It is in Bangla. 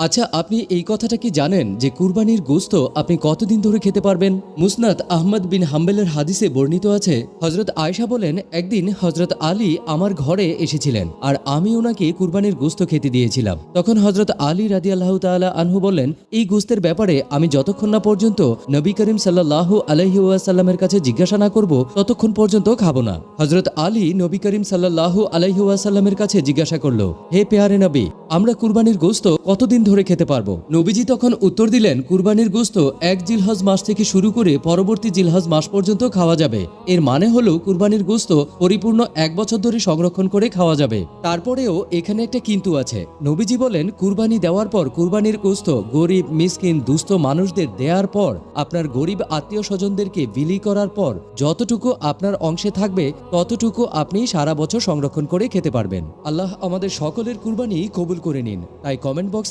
আচ্ছা, আপনি এই কথাটা কি জানেন যে কুরবানির গোশত আপনি কতদিন ধরে খেতে পারবেন? মুসনাদ আহমদ বিন হাম্বেলের হাদিসে বর্ণিত আছে, হযরত আয়েশা বলেন, একদিন হযরত আলী আমার ঘরে এসেছিলেন আর আমি ওনাকে কুরবানির গোশত খেতে দিয়েছিলাম। তখন হযরত আলী রাদিয়াল্লাহু তাআলা আনহু বললেন, এই গোশতের ব্যাপারে আমি যতক্ষণ না পর্যন্ত নবী করিম সাল্লাল্লাহু আলাইহি ওয়াসাল্লামের কাছে জিজ্ঞাসা না করব ততক্ষণ পর্যন্ত খাবো না। হযরত আলী নবী করিম সাল্লাল্লাহু আলাইহি ওয়াসাল্লামের কাছে জিজ্ঞাসা করলো, হে পেয়ারে নবী, আমরা কুরবানির গোশত কতদিন ধরে খেতে পারবো? নবীজি তখন উত্তর দিলেন, কুরবানির গোশত এক জিলহজ মাস থেকে শুরু করে পরবর্তী জিলহজ মাস পর্যন্ত খাওয়া যাবে। এর মানে হলো কুরবানির গোশত পরিপূর্ণ 1 বছর ধরে সংরক্ষণ করে খাওয়া যাবে। তারপরেও এখানে একটা কিন্তু আছে। নবীজি বলেন, কুরবানি দেওয়ার পর কুরবানির গোশত গরিব, মিসকিন, দুস্থ মানুষদের দেওয়ার পর, আপনার গরিব আত্মীয় স্বজনদেরকে বিলি করার পর যতটুকু আপনার অংশে থাকবে ততটুকু আপনি সারা বছর সংরক্ষণ করে খেতে পারবেন। আল্লাহ আমাদের সকলের কুরবানি কবুল করে নিন। তাই কমেন্ট বক্সে